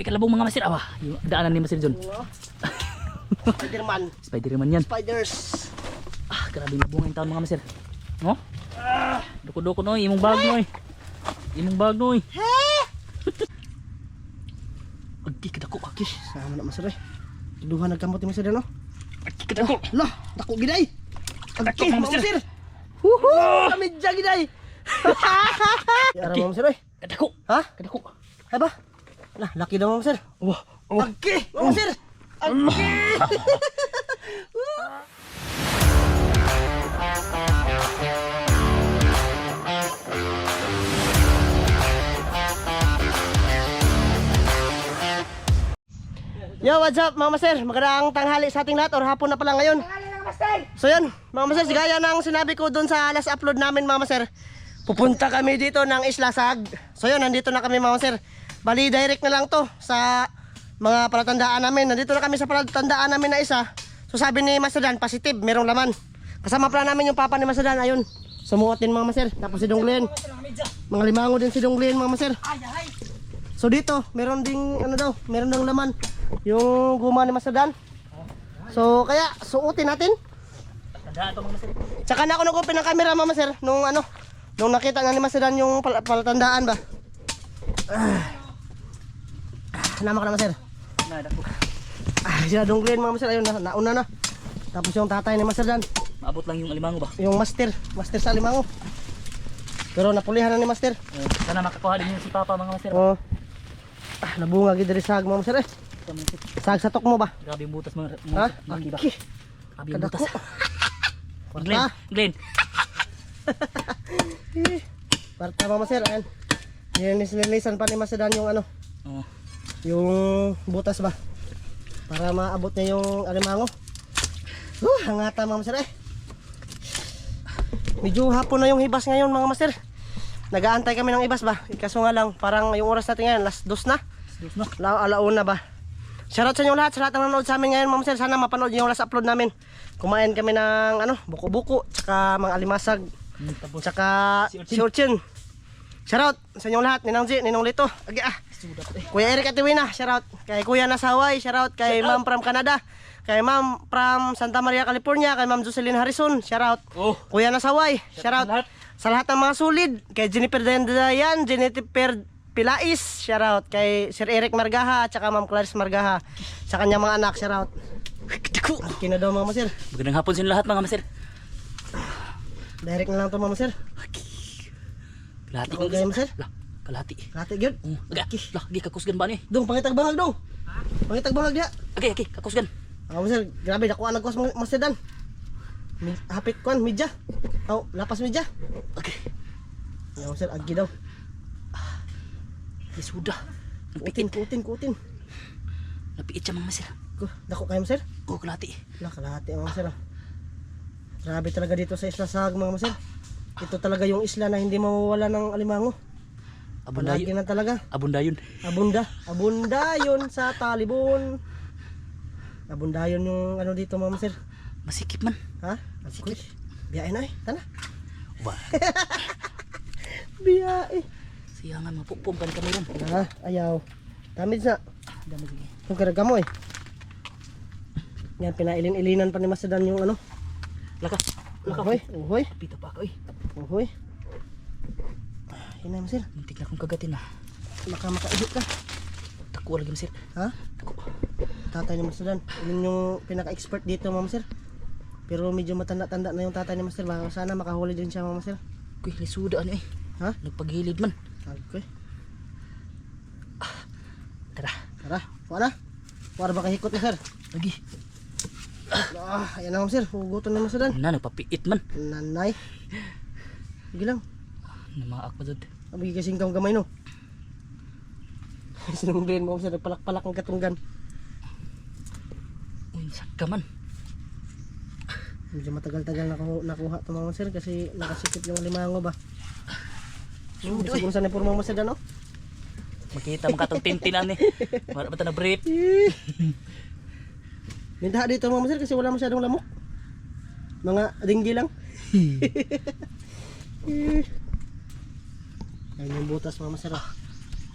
Grabe kalabong mga master. Awa, yung daanan ni Master John. Spiderman. Spiderman yan. Spiders. Ah, grabe labong ang taon mga master. No? Doko-doko noy, imong bag noy. Imong bag noy. Agi kadako aki. Sama na masir eh. Duha nagkamot ni masir no. Agi kadako. Lah, dako giday. Kadako mga master. Huhu, kami giday. Ara mo masir eh. Kadako. Ha? Kadako. Ay ba? Lah, laki daw mo masir. Wah, Agi, masir. Agi. Yo, what's up mga master? Magandang tanghali sa ating lahat or hapon na pala ngayon. So yan, mga master, gaya ng sinabi ko doon sa last upload namin mga master, pupunta kami dito ng Isla Sag. So yun, nandito na kami mga master. Bali, direct na lang to sa mga palatandaan namin. Nandito na kami sa palatandaan namin na isa. So sabi ni Master Dan, positive, merong laman. Kasama pala namin yung papa ni Master Dan, ayun. Sumuot din mga master. Tapos si Donglin. Mga limango din si Donglin mga master. So dito, meron ding ano daw, meron dang laman yung guma ni Master Dan. So kaya suotin natin. tandaan to mga master. Tsaka na ako nagupin ng camera mama sir nung ano, nung nakita na ni Master Dan yung palatandaan ba. Nama ka na Master. Na dako. Sila Donglin mga master, ayun na, nauna na. Tapos yung tatay ni Master Dan, Maabot lang yung alimango ba? yung master sa limango. Pero napulihan na ni Master. Sana makakuha din yung si papa mga master. Oh. Nabunga gid diri sag mga master eh. Sag sa tok mo ba? Grabe yung butas mga Ha? mga ba? Okay. Grabe yung butas. Kadako. Glenn, Glenn. Parta mga master, ayan. Nililisan pa ni Master Dan yung ano, Oh. yung butas ba? Para maabot niya yung alimango. Hangata mga master eh. Medyo hapon na yung hibas ngayon mga master. Nag-aantay kami ng ibas ba? Kaso nga lang, parang yung oras natin ngayon, last 2 na. No? Alauna ba? Shoutout sa inyo lahat, sa lahat ng nanonood sa amin ngayon mga master. Sana mapanood yung last upload namin. Kumain kami ng ano, buko-buko, tsaka mga alimasag, Tapos tsaka si si Urchin. Shoutout sa inyo lahat, Ninang G, Ninong Lito. sudat eh. Kuya Eric Atiwina, shoutout. Kay Kuya Nasaway, shoutout. Kay Ma'am from Canada. Kay Ma'am from Santa Maria, California. Kay Ma'am Jocelyn Harrison, shoutout. Oh. Kuya Nasaway, shoutout. Lahat. Sa lahat ng mga sulid. Kay Jennifer Dayan, Jennifer Pilais, shoutout. Kay Sir Eric Margaha, at saka Ma'am Clarice Margaha. Sa kanyang mga anak, shoutout. Dako. Kina daw mga master. Magandang hapon sa inyo lahat mga master. Direct na lang to mga master. Kalahati Ako kong kayo master. Lah, kalahati. Kati gyud. Lagi kakusgan ba ni? Dong pangitag bangag dong. Pangitag bangag dia. Okay, kakusgan. Master, grabe dako ang nagkuas Master Dan. Hapit kuan media. Oh, lapas media. Okay. Master agi daw. Isuda. Kutin. Napiit siya mga master. Dako kayo Master. Oh, kalahati. Kalahati mga Master. Grabe talaga dito sa Isla Sag mga Master. Ito talaga yung isla na hindi mawawala ng alimango. Palagi Abundayon. na talaga. Abundayon. Abunda yun sa talibon. Abunda yun yung ano dito mga Master. Masikip man. Ha? Masikip. Biyahe na eh. Tana. Ba. Biyahe. Siyangan mapupumpan kami ron. Ha? Ayaw. Damage na. Dami sige. Yung karga mo eh. Yan, pinailin-ilinan pa ni Master Dan yung ano. Laka. Uhoy. Pita pa ako eh. Uhoy. Hinay Master. Muntik na akong kagatin na. Makaihit ka. Tako lagi master. Ha? Tako. Tatay ni Master Dan. Yun yung pinaka-expert dito mga Master. Pero medyo matanda-tanda na yung tatay ni Master. Baka sana makahuli din siya mga Master. Kuy, lisuda ano eh. Ha? Nagpagilid man. Okay. Tara. Tara. Kuha na. Kuha ba kahikot na Sir? Lagi. Ayan na Master. Hugutan na Master Dan. Na, nagpapiit man. Nanay. Sige lang. Namaak pa dod. Abig kasing kang gamay no. Sinunggulin mo Master. Nagpalak-palak ang katunggan. Uy, sakka man. Medyo matagal-tagal nakuha ito mga Master. Kasi nakasikip yung limango ba. Sudo Siguro saan na puro mga Master Dan no? Makita mo katong tintinan eh. Wala ba ito na brief? Mintaha dito mga Master kasi wala masyadong lamok. Mga dinggi lang. Ayun yung butas mga Master.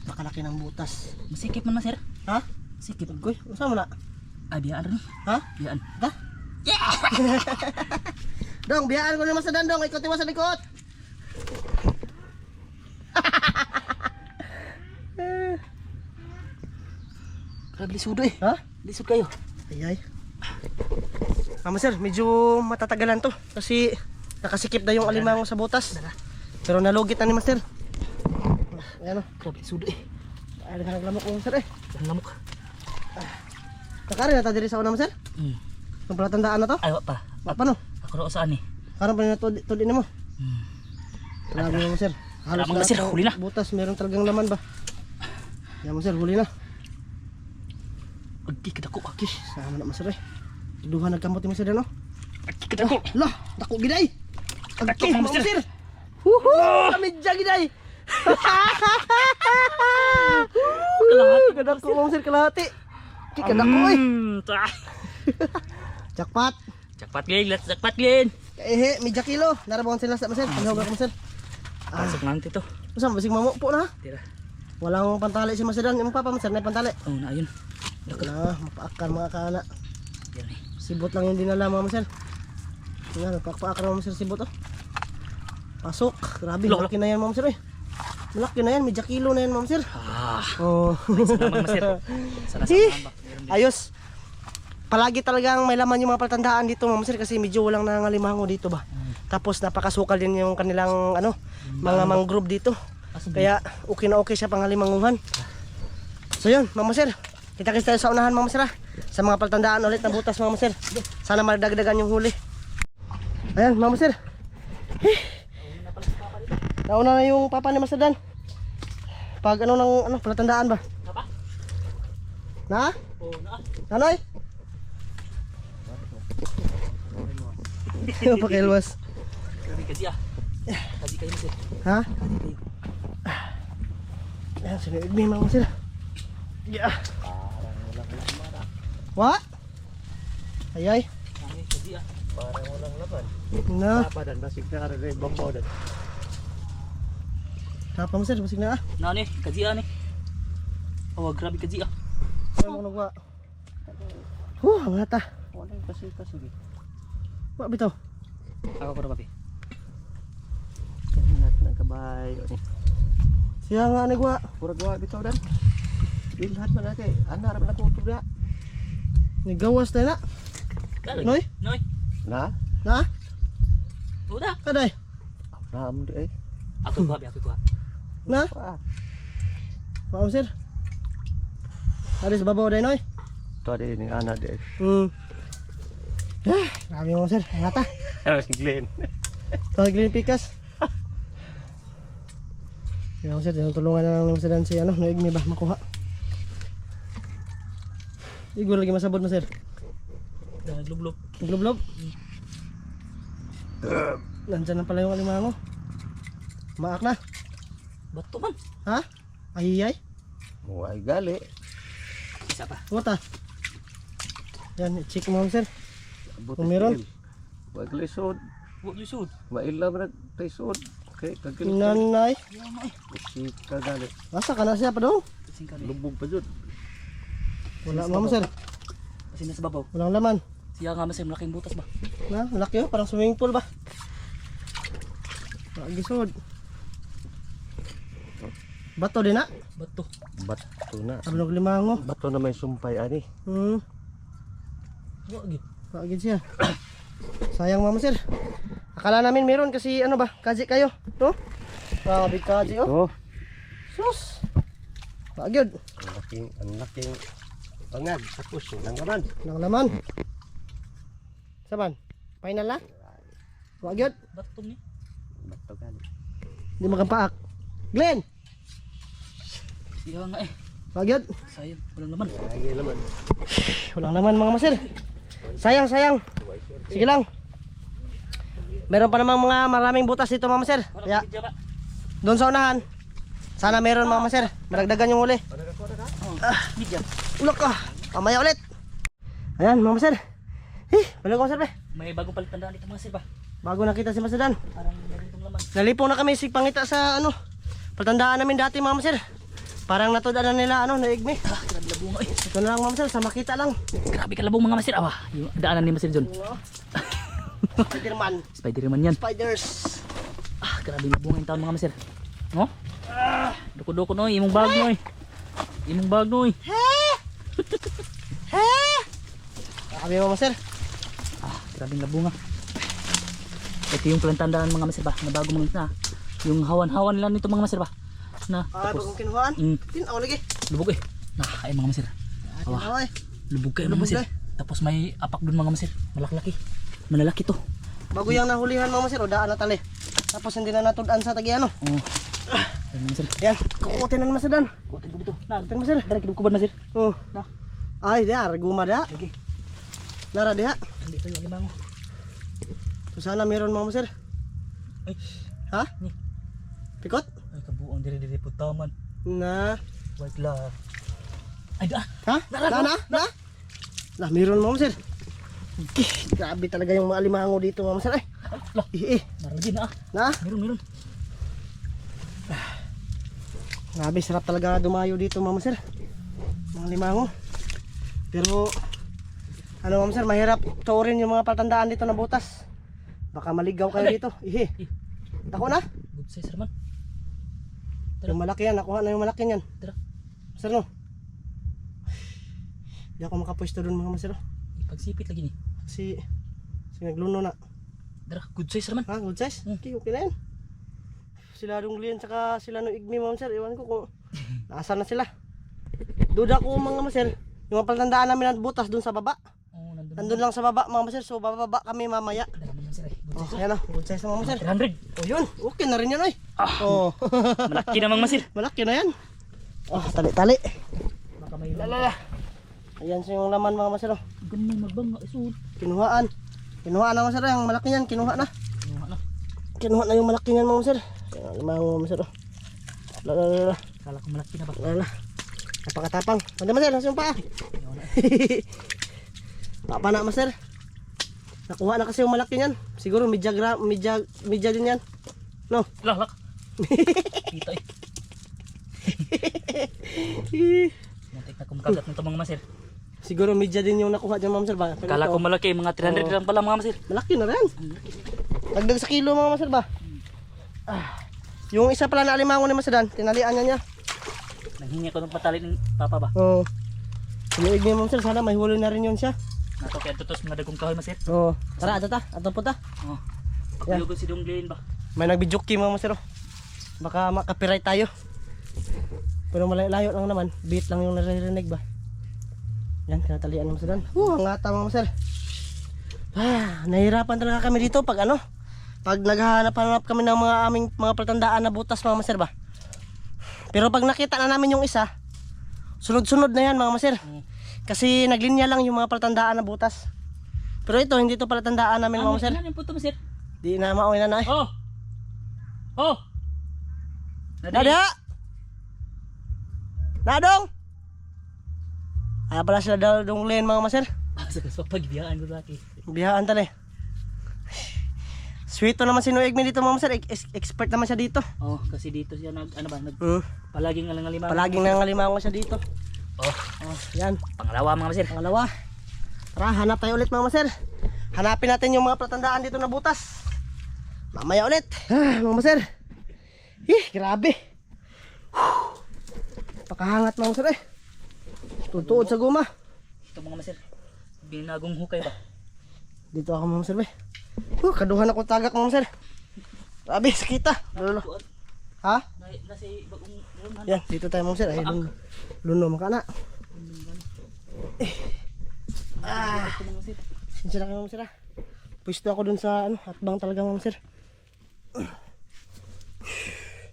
Napakalaki ng butas. Masikip man sir. Ha? Sikip. Goy, unsa man na? Ay, biyaan rin. Ha? Biyaan. Da? Dong, biyaan ko naman sa dandong. Ikot mo sa likod. Grabe lisudo eh. Ha? Lisod kayo. Ayay. Mama sir, medyo matatagalan to. Kasi nakasikip na yung alimango sa butas. Pero nalugit na ni master. Ayan o. Grabe lisudo eh. Ay, naglamok mo sir eh. Ang lamok. Nakari na ta diri sa una master? Ang palatandaan na to? Ay, wa pa. Paano? Ako ro saan eh. Karon pa na to din mo. Grabe mo sir. Halos Tara, mga lahat sir, ng huli na. butas, meron talagang laman ba? Yan mo sir, huli na. Agi kadako aki. Sama na master eh. Duha nagkamot ni master no? Agi kadako. Lah, dako giday. Dako, Okay, Ma'am Ma'am Sir. Sir. Huhu, kamidya giday. Kalahati. Kadako Ma'am Sir, kalahati. Kadako eh. Jackpot. Jackpot gin, let's jackpot gin. Ehe, medya kilo. Narabongan sila sa Master. Ano ba Master? Pasok nanti to. Usam basig mamupo na. Tira. Walang pantali si Master dan. Yung papa Master na pantali. Oh, na ayun. Na, mapaakar mga kana. Yan eh. Sibot lang yung dinala mga Master. Yan, nagpaakar mga Master sibot oh. Pasok. Grabe, Lok, malaki na yan mga Master eh. Malaki na yan, medya kilo na yan mga Master. Ah, Oh. salamat Master. Sana Eh, sa meron din. ayos. Palagi talagang may laman yung mga palatandaan dito Ma'am Sir kasi medyo walang nangalimango dito ba. Tapos napakasukal din yung kanilang ano, mga mangrove dito. Kaya okay na okay siya pangalimanguhan. So yun, Ma'am Sir. Kita-kits tayo sa unahan Ma'am Sir ah. Sa mga palatandaan ulit na butas Ma'am Sir. Sana madagdagan yung huli. Ayan Ma'am Sir. Nauna na yung papa ni Master Dan. Pag ano ng ano palatandaan ba? Apa? Na? Oh, na. Nanoy? Pakilwas. Grabe kasi ah. Kasi kayo Master. Ha? Kasi kayo. Ayan, sinuig mo mga sila. Yeah. What? Ayay. Kasi ah. Parang walang laban. Na. Padan basig na rin yung bangko dan. Tapa mo sir, basig na ah. Na ni, kasi ah ni. Oh, grabe kasi ah. Ay mo nagwa. Ang hata. Walang pasig-pasig. Wa bitaw. Ako ko papi. Kanat ng kabayo ni. Siya nga nagwa. Pura gawa bitaw dan. Bilhat man natin. Anar man ako tuda. Nigawas na na. Noy? Noy. Na? Na? Uda. Kaday. Ram di eh. Ako ko ako ko. Na? Ah, Ma'am sir. Aris babaw day noy. to di ning anak di. Grabe mo sir, ang hata. Ano si Glenn? Tawag Glenn Picas. Yan sir, tulungan na lang sa dan si ano, noig mi ba makuha. Igor lagi masabot mo sir. Naglublog. Globlob. Nandiyan na pala yung alimango. Maak na. Bato man. Ha? Ayay. Muay gali. Isa pa. Wata. Yan, check mo sir. Buti Kung meron. Wag lisod. What you should? Mailam na lisod. Okay, kagil. Nanay. Yan mo eh. Usik ka gali. Asa ka na siya pa daw? Kasing kami. Lubog pa jud. Wala ma'am sir. Kasi nasa babaw. Walang laman. Siya nga Master, malaking butas ba? Na, laki oh, parang swimming pool ba? Gisod. Bato din na. Bato. Bato na. Ablog limango. Bato na may sumpay ani. Wagi. Pagid siya. Sayang mama sir. Akala namin meron kasi ano ba, kaji kayo, no? Grabe kaji oh. Oh, Sus. Pagid. ang laking pangag tapos nang laman. Nang laman. Saban? Final na? Pagid. Bato ni. Bato gali. Di makapaak. Glenn. Siya nga eh. Pagid. Sayang, walang laman. Lagi laman. Walang naman mga master. Sayang, sayang. Sige lang. Meron pa namang mga maraming butas dito mga master. Kaya Video ba? doon sa unahan. Sana meron mga master. Maragdagan yung huli. Video. Ulok ka. Mamaya ulit. Ayan mga master. Balik ko master be. May bagong palitandaan dito Master ba? Bago nakita si Master Dan. Parang meron itong laman. Nalipong na kami si pangita sa ano. Patandaan namin dati mga master. Parang natudan na nila ano, naigmi. Ah, grabe labong ay. Ito na lang mga master, sa makita lang. Grabe ka labong mga master. Awa, yung daanan ni Master John. Spiderman. Spider-Man yan. Spiders. Ah, grabe labong yung taon mga master. No? Duko-duko no, imong bag no. Imong bag no. Grabe mga master. Ah, grabe labong nga. Ito yung plantandaan mga master ba, na bago mga na. Yung hawan-hawan lang nito mga master ba. Na, Ay, tapos, bagong kinuhaan. mm, Tinaw lagi. lubog eh. Nah, ay mga master. Tinaw eh. Lubog kayo mga Lubog master. eh. Tapos may apak dun mga master. Malaki-laki. Malalaki to. Bago yung nahulihan mga master, o daan na tali. Tapos hindi na natudan sa tagi ano. Oh. Ay mga master. Yan, kukutin na master dan. Kutin ko dito. Na, Kukutin master. dari kinukubad master. Oh. Na. Ay, dia, reguma dia. Lagi. Nara dia. Hindi ito yung limango. So sana meron mga master. Ay, Ha? ni. Pikot? Ay kabuang diri-diri po taman. Na. White love. Ay da. Ha? Na, meron mga master. Grabe talaga yung mga alimango dito mga master. Lah, naralagin na ah. Na? Meron. Grabe, sarap talaga dumayo dito mga master. Mga limango. Pero ano mga master, mahirap tuurin yung mga patandaan dito na butas. Baka maligaw kayo dito. Tako na? Good size naman. Yung malaki yan, nakuha na yung malaki yan. Tara. Master no? Hindi ako makapwesto dun mga master. Ipagsipit lagi ni. Kasi nagluno na. Tara, good size naman. Ha, good size? Okay, okay na yan. Sila Dunglian tsaka sila no Igmi mga master. Iwan ko kung nasaan na sila. Duda ko mga master. Yung mga patandaan namin na butas dun sa baba. Oh, Nandun lang sa baba mga master. So bababa kami mamaya. Dala mo sir. Good Oh, size. yan o. Good size na mga master. 300. Oh yun, okay na rin yan ay. Oh. Malaki namang masir. Malaki na yan. Oh, tali-tali. Baka may Lalala. Ayan sa yung laman mga master. Oh. ganun magbanga isul. Kinuhaan. Kinuha na mga master. Yung malaki yan, kinuha na. Ano na? Kinuha na yung malaki yan mga master. Ayan, mga master. Oh. Lalala. Kala ko malaki na ba? Lalala. Napakatapang. Manda master, nasa yung paa. Papa na master. Nakuha na kasi yung malaki yan. Siguro medya din yan. No? Lak. Kita eh. Muntik na kumakagat nito mga masir. Siguro medya din yung nakuha dyan mga master ba? Kala ko malaki, mga 300 lang pala mga masir. Malaki na rin. Dagdag sa kilo mga master ba? Yung isa pala na alimango ni Master Dan, tinalian niya. Nanghingi ko ng patali ng papa ba? Oo. Tumiig niya mga master, sana may huli na rin yun siya. Nato kaya tutos mga dagong kahoy masir. Oo. Tara, ato po ta. Oh. Yan. Paglugon si Dunglin ba? May nagbijoki mga master. Oh. Baka makapiright tayo. Pero malayo lang naman, beat lang yung naririnig ba. Yan, tinatalian ng Master Dan. Ang ngata mga master. Nahirapan talaga kami dito pag ano. Pag naghahanap-hanap kami ng mga aming mga patandaan na butas mga master ba. Pero pag nakita na namin yung isa, sunod-sunod na yan mga master. Kasi naglinya lang yung mga patandaan na butas. Pero ito, hindi ito palatandaan namin mga master. Ano yung puto masir? Di na mauwi na na eh. Oh! Oh! Nada! Nadong! Ay pala sila daw Dunglian mga master. Sa pagbiyaan ko laki. Bihaan tali. Sweet naman si Noegmi dito mga master. Expert naman siya dito. Oh, kasi dito siya nag ano ba, palaging alang-alimango. Palaging nangalimango siya dito. Oh, Yan. pangalawa mga masir. Pangalawa. Tara, hanap tayo ulit mga master. Hanapin natin yung mga patandaan dito na butas. Mamaya ulit. Mga master. Grabe. Pakahangat mga master eh. Tutuod sa guma. Ito mga masir. Binagong hukay ba? Dito ako mga master. Kaduhan ako tagak mga master. Grabe, sakita. Lolo. Ha? Nasi bagong Yan, dito tayo mga master. Ay, luno makana. Sinsya na kayo mga master. Pwesto ako dun sa hatbang talaga mga master.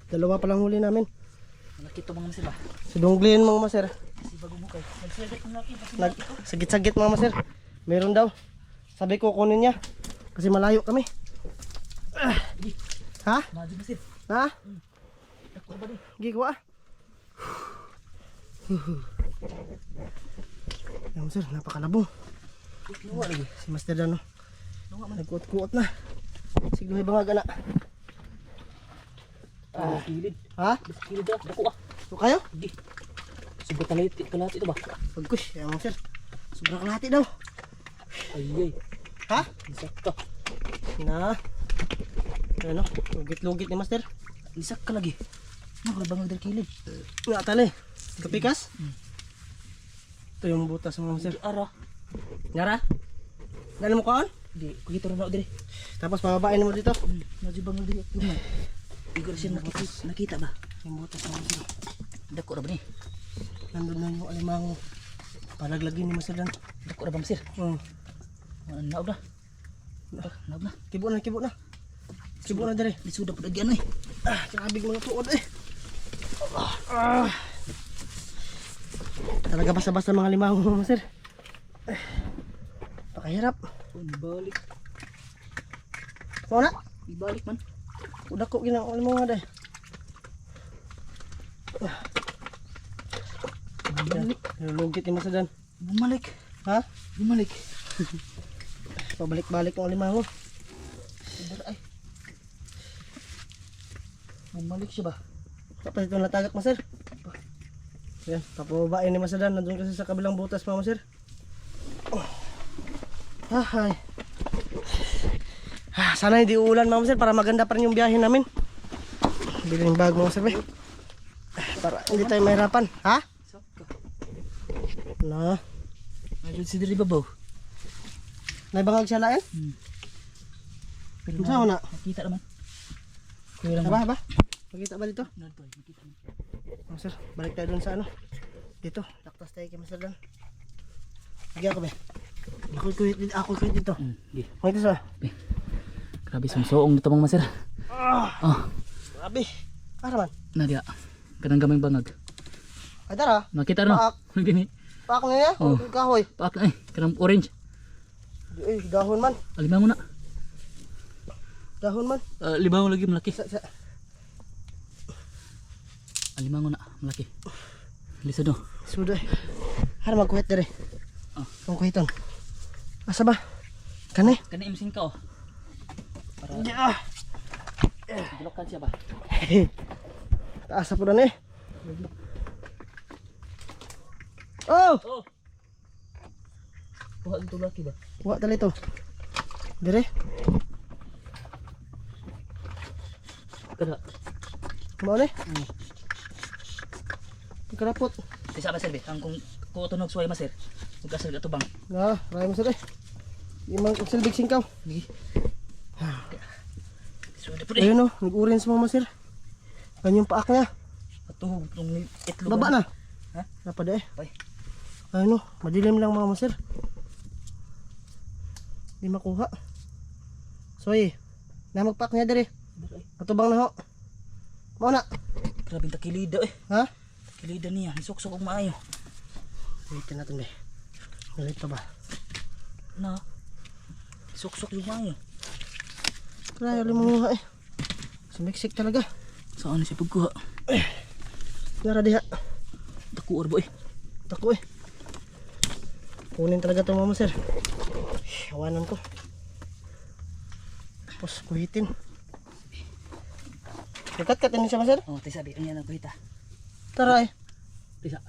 Dalawa palang huli namin. malaki to mga masir ba? Si Dunglian mga master. Kasi bagong hukay. Nagsagat ng laki. Sagit-sagit mga master. Meron daw. Sabi ko kunin niya. Kasi malayo kami. Ha? Madi masir. Ha? Ako ba din? Gigwa. Yan sir, napakalabong. Nuwa lagi. Si Master Dan, nagkuot-kuot na. Siglo may bangaga na. Kilid. Ha? Kilid daw. Dako ah. So kayo? Hindi. Sobrang kalahati ito ba? Pagkush, yan mga sir. Sobrang kalahati daw. Ay. Ha? Isakto. Na. Ano? Lugit-lugit ni master. Isak ka lagi. Nakalabang dari kilid. Nga tali. Kapikas? Ito yung butas mga master. Ara. Nyara? Dali mo kaon? Di, kugito rin ako diri. Tapos bababain mo dito. Najibang diri. Igor siya nakita ba? Yung butas mga master. Dako ra ba ni? Nandun na yung alimango. Palaglagin ni master dan. Dako ra ba masir? Naog na. Naog na. Kibo na, kibo na. Kibo na dali. Lisuda po lagi ano eh. Kinabig mga tuod eh. Talaga basta-basta mga limango mga sir. Pakahirap. Ibalik. Mau na? Ibalik man. Udah kok ginang limango deh. Bumalik. Lugit ni Mas Dan. Bumalik. Ha? Bumalik. Pabalik-balik ng limango. Sabar ay. Bumalik siya ba? Tapos ito natagak Mas Sir. Yan, papababain ni Mas Dan. Nandun kasi sa kabilang butas pa Mas Sir. Ay. Sana hindi uulan Mama Sir para maganda pa rin yung biyahe namin. Bili ng bag Mama Sir. Para hindi tayo mahirapan. Ha? Saka. Na. Ayun si diri babaw. Naibangag siya lain? Pero Saan na? nakita naman. Kuya lang. Ba? Makita ba dito? Nakita naman. Mama Sir, balik tayo dun sa ano. Dito, laktas tayo kay Mas Dan. Sige ako ba? Ako kuit dito. Di. Makita sa. Grabe sumsoong dito mga masir. Grabe. Para man. Nadia. Kanang gamay bangag. Ay tara. Nakita no? Paak. Gini. Paak na niya. Oh. Kahoy. Paak na eh. Kanang orange. Dahon man. Alimango na. Dahon man. Libango lagi malaki. Sa. Alimango na malaki. Lisod no. Sudah. Har magkuhit dire. Kung kuhiton. Asa ba? Kani? Kani imsing ka oh. Para blokan siya ba? Taas sa punan eh. Oh! Oh. Kuha dito laki ba? Kuha tali to. Dire. Kada. Mao ni? Karapot. Isa ba sir be? Ang kung tunog suway masir. Ugasal ka tubang. Na, ray mo sa de. Imang silbig singkaw. Lagi. Suwede po di. Ayun oh, nag-orange mo sir. Ganyan paak niya. Patuhog nung itlog. Baba na. Ha? Napad eh. Ay. Ayun oh, madilim lang mga sir. Di makuha. Soy, na magpaak niya dire. Patubang na ho. Mao na. Grabe takilida eh. Ha? Takilida niya. Suksok og maayo. Waitin natin be. Ganito ba? Na. Suksok yung maayo. Kaya limuha eh. Sumiksik talaga. Saan siya pagkuha? Nara diha. Dako arbo eh. Tako eh. Kunin talaga ito mama sir. Hawanan ko. Tapos kuhitin. Kakat-kat ini siya ma sir. Oh, tisa sabi niya na kuhita. Tara eh. Tisa.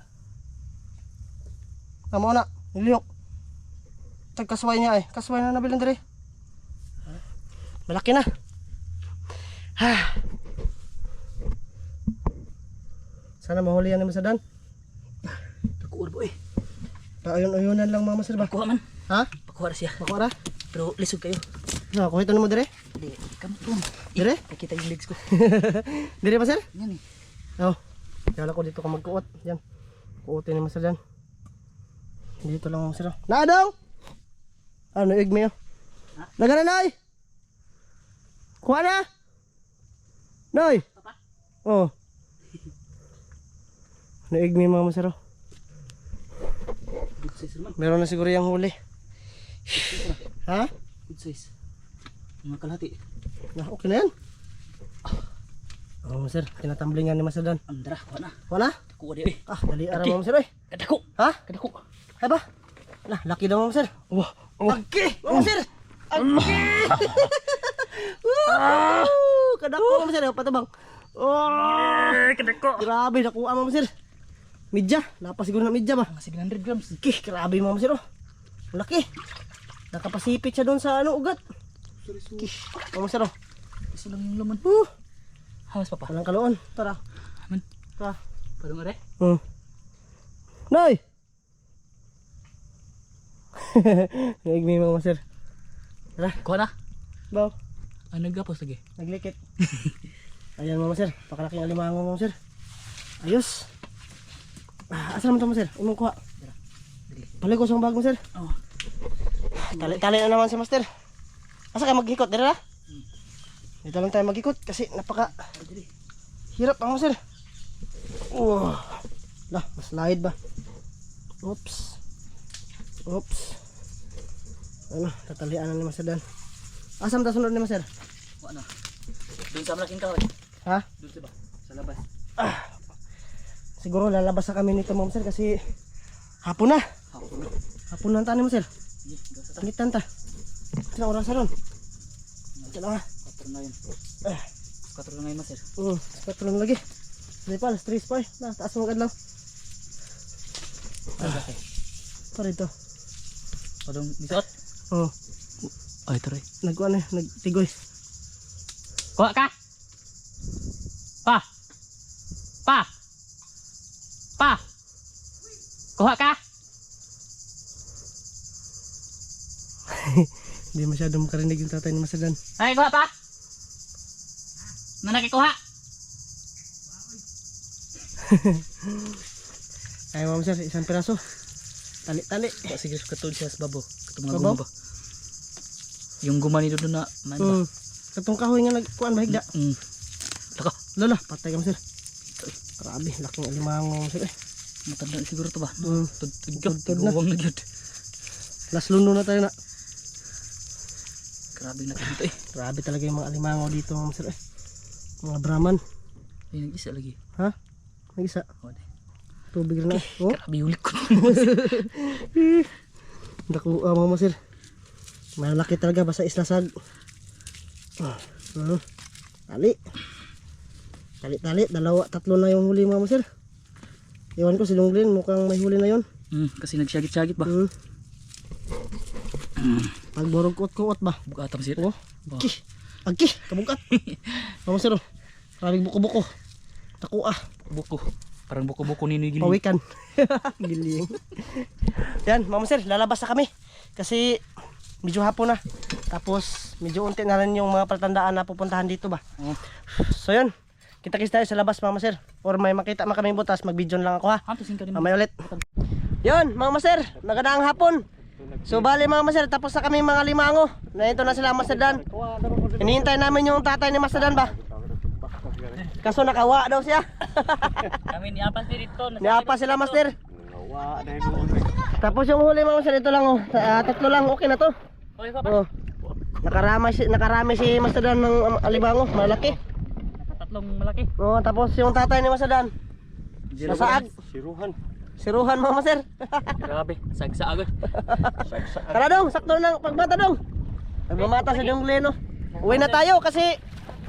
Amo na. Niliyok. Tag kasway niya eh. Kasway na nabilang diri. Malaki na. Ha. Sana mahuli yan ni Masadan. Dako arbo eh. Paayon-ayonan lang mama sir ba? Kuha man. Ha? Pakuha ra siya. Bakura? Pero lisod kayo. Na, kuhitan mo dire? Di, kamu pun. Dire? Nakita yung legs ko. Dire pa sir? Yan eh. Oh. Kala ko dito ka magkuot. Yan. Kuotin ni Masadan. Dito lang mama sir. Naadong! Ano igme yo? Nagana na ay! Kuha na! Noy! Papa? Oh. Naigmi mga masaro. Good size naman. Meron na siguro yung huli. Ha? Good size. Mga kalahati. Na, okay na yan. Oh, sir. Tinatamblingan ni Masadan. Andra, kuha na. Wala? Dako di eh. Dali ara mga masaro eh. Kadako. Ha? Kadako. Ay ba? Nah, laki daw mga sir. Wah. Laki! Mga sir! Laki! Kadako mga sir. Patabang. Oh! Kadako. Grabe, nakuha mga master. Midya, lapas siguro na midya ba? Mga 700 grams. Okay, grabe mga master oh. Malaki. Nakapasipit siya doon sa ano, ugat. Okay, mga master oh. Gusto lang yung laman. Hamas pa pa. Walang kaloon. Tara. Aman. Tara. Padung are. Nay! Nagmi mga master. Tara, Kuha na. baw. Ay nagapos lagi. Naglikit. Ayan mga master, pakalaking alimango mga master. Ayos. Asa naman ito master? Imong kuha. Balik ko sa bag master. Oh. Tali na naman si master. Asa kayo maghikot? Dito na? Dito lang tayo maghikot kasi napaka hirap ang master. Lah, mas lahid ba? Oops. Oops. Ano, tatalian na ni master Dan. Asam ta sunod ni master? Kuha na. Doon sa malaking kahoy. Ha? Doon sa ba? Sa labas. Siguro lalabas na kami nito mga master kasi hapon na. Hapon na ang tanim master. Sige, gasa ta. Tangitan ta. Sino oras na ron? Ito lang ha. 4 na yun. 4 na ngayon master. Patron lagi. Hindi pa, alas 3 pa eh. Na, taas mo agad lang. Para ito. Padung isuot. Ay tara. Nagkuhan eh, nagtigoy. Kuha ka. Pa. Pa. Pa. Kuha ka. Hindi masyadong makarinig yung tatay ni Masadan. Ay kuha pa. Nanakikuha. Ay ma'am sir, isang piraso. Tali-tali. Sige katulad siya sa babo. Katong mga Babaw? guma ba? Yung guma nito doon na man ba? Katong kahoy nga nagkuhan bahigda. Taka. Lala, patay ka sir. Grabe, laking alimango sir eh. Matanda na siguro to ba? Tudtod na. Guwang na gyud. Last lundo na tayo na. Grabe na dito eh. Grabe talaga yung mga alimango dito ma'am sir eh. Mga Brahman. Ay nag-isa lagi. Ha? Nag-isa. Oh, di. Tubig rin na. Oh. Grabe yung likod. Nakuha mama sir. Malaki talaga basta islasag. Tali. Tali. Dalawa, tatlo na yung huli mama sir. Iwan ko si Donglin mukhang may huli na yon. Kasi nagsyagit-syagit ba? Pagborog kuot ba? Bukatam sir. Oh. Agki, kabugat. Mama sir. Maraming buko-buko. Takua. Buko. Parang buko-buko nino yung Pawikan. Giling. Yan, mama sir, lalabas na kami. Kasi medyo hapon na. Tapos medyo unti na rin yung mga patandaan na pupuntahan dito ba. So yun, kita-kits tayo sa labas mama sir. Or may makita man kami butas, mag-video lang ako ha. Hantusin ka din. Mamaya ulit. Yun, mga master, magandang hapon. So bali mga master, tapos na kami mga limango. Nandito na sila Master Dan. Hinihintay namin yung tatay ni Master Dan ba? Kaso nakawa daw siya. Kami ni Apas dito. Niapa sila Master. Tapos yung huli mga master, ito lang oh. Tatlo lang, okay na to. Okay pa ba? Oh. Nakarami si Master Dan ng alimango, malaki. Tatlong malaki. Oh, tapos yung tatay ni Master Dan. Nasaag. Siruhan mga master. Grabe, sagsa agad. Tara dong, sakto ng pagbata dong. Nagmamata sa Donglin no. Uwi na tayo kasi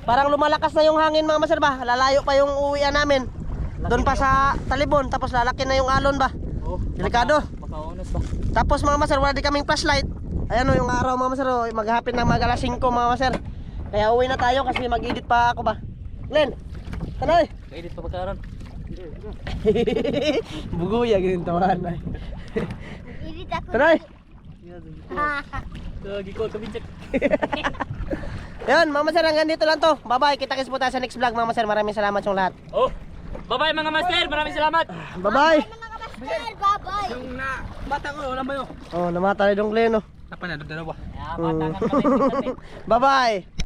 parang lumalakas na yung hangin mga master ba. Lalayo pa yung uwian namin. Doon pa sa Talibon, tapos lalaki na yung alon ba. Delikado. Makaunas ba? Tapos mga master, wala di kaming flashlight. Ayan o yung araw mga master, maghapit na mga alas 5 mga master. Kaya uwi na tayo kasi mag-edit pa ako ba. Len, tanay. Kaedit pa pagkaroon. Buguya ganyan tawahan ay. Edit ako. Tanay. Lagi ko kabinjak. Yan, mga master, hanggang dito lang to. Bye-bye, kita-kits po tayo sa next vlog mga master. Maraming salamat sa lahat. Oh. Bye-bye mga master, maraming salamat. Bye-bye. Master, bye-bye. Bata ko, alam mo yun. Oh, namatay dong Leno. Apa na, dalawa. Bye-bye.